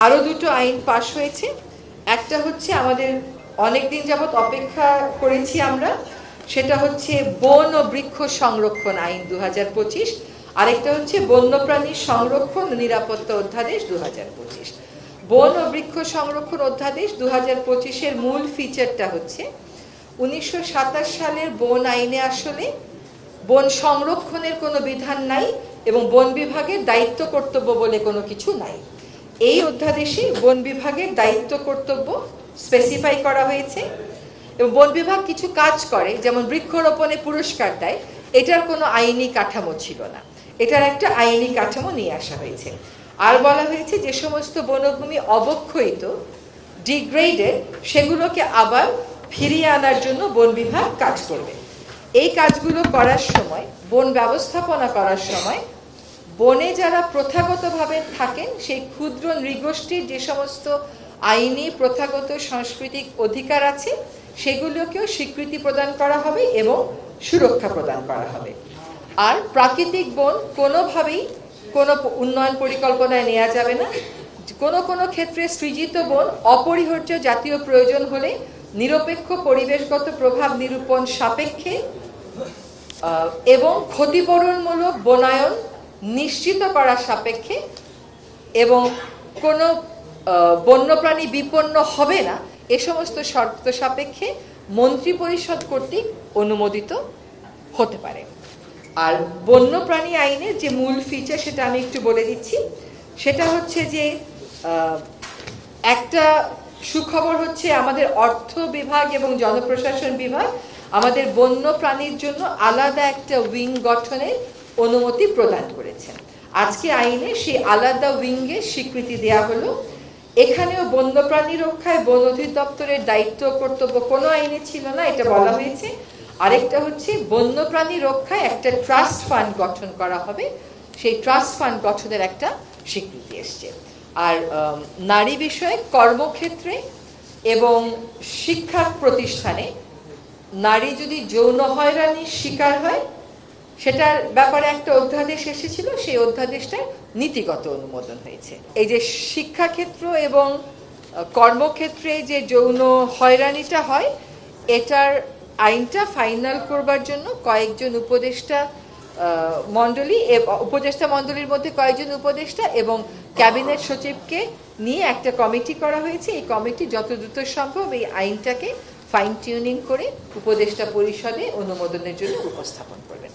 আরো দুটো আইন পাশ হয়েছে। একটা হচ্ছে আমাদের অনেকদিন যাবত অপেক্ষা করেছি আমরা, সেটা হচ্ছে বন ও বৃক্ষ সংরক্ষণ আইন 2025। আরেকটা হচ্ছে বন্যপ্রাণী সংরক্ষণ নিরাপত্তা অধ্যাদেশ 2025। বন ও বৃক্ষ সংরক্ষণ অধ্যাদেশ 2025-এর মূল ফিচারটা হচ্ছে 1927 সালের বন আইনে আসলে বন সংরক্ষণের কোনো বিধান নাই এবং বন বিভাগের দায়িত্ব কর্তব্য বলে কোনো কিছু নাই। এই অধ্যাদেশে বন বিভাগের দায়িত্ব কর্তব্য স্পেসিফাই করা হয়েছে এবং বন বিভাগ কিছু কাজ করে, যেমন বৃক্ষরোপণে পুরস্কার দেয়, এটার কোনো আইনি কাঠামো ছিল না, এটার একটা আইনি কাঠামো নিয়ে আসা হয়েছে। আর বলা হয়েছে যে সমস্ত বনভূমি অবক্ষয়িত, ডিগ্রেডেড, সেগুলোকে আবার ফিরিয়ে আনার জন্য বন বিভাগ কাজ করবে। এই কাজগুলো করার সময়, বন ব্যবস্থাপনা করার সময়, বনে যারা প্রথাগতভাবে থাকেন সেই ক্ষুদ্র নৃগোষ্ঠীর যে সমস্ত আইনি প্রথাগত সাংস্কৃতিক অধিকার আছে সেগুলোকেও স্বীকৃতি প্রদান করা হবে এবং সুরক্ষা প্রদান করা হবে। আর প্রাকৃতিক বন কোনোভাবেই কোনো উন্নয়ন পরিকল্পনায় নেওয়া যাবে না। কোনো কোনো ক্ষেত্রে সৃজিত বন অপরিহার্য জাতীয় প্রয়োজন হলে নিরপেক্ষ পরিবেশগত প্রভাব নিরূপণ সাপেক্ষে এবং ক্ষতিপূরণমূলক বনায়ন নিশ্চিত করার সাপেক্ষে এবং কোনো বন্যপ্রাণী বিপন্ন হবে না এ সমস্ত শর্ত সাপেক্ষে মন্ত্রিপরিষদ কর্তৃক অনুমোদিত হতে পারে। আর বন্যপ্রাণী আইনের যে মূল ফিচার সেটা আমি একটু বলে দিচ্ছি। সেটা হচ্ছে যে একটা সুখবর হচ্ছে আমাদের অর্থ বিভাগ এবং জনপ্রশাসন বিভাগ আমাদের বন্যপ্রাণীর জন্য আলাদা একটা উইং গঠনের অনুমতি প্রদান করেছেন। আজকে আইনে সেই আলাদা উইংয়ের স্বীকৃতি দেওয়া হলো। এখানেও বন্যপ্রাণী রক্ষায় বন অধিদপ্তরের দায়িত্ব কর্তব্য কোনো আইনে ছিল না, এটা বলা হয়েছে। আরেকটা হচ্ছে বন্যপ্রাণী রক্ষায় একটা ট্রাস্ট ফান্ড গঠন করা হবে, সেই ট্রাস্ট ফান্ড গঠনের একটা স্বীকৃতি এসছে। আর নারী বিষয়ে কর্মক্ষেত্রে এবং শিক্ষা প্রতিষ্ঠানে নারী যদি যৌন হয়রানির শিকার হয় সেটার ব্যাপারে একটা অধ্যাদেশ এসেছিল, সেই অধ্যাদেশটার নীতিগত অনুমোদন হয়েছে। এই যে শিক্ষাক্ষেত্র এবং কর্মক্ষেত্রে যে যৌন হয়রানিটা হয় এটার আইনটা ফাইনাল করবার জন্য কয়েকজন উপদেষ্টা মণ্ডলীর মধ্যে কয়েকজন উপদেষ্টা এবং ক্যাবিনেট সচিবকে নিয়ে একটা কমিটি করা হয়েছে। এই কমিটি যত দ্রুত সম্ভব এই আইনটাকে ফাইন টিউনিং করে উপদেষ্টা পরিষদে অনুমোদনের জন্য উপস্থাপন করবেন।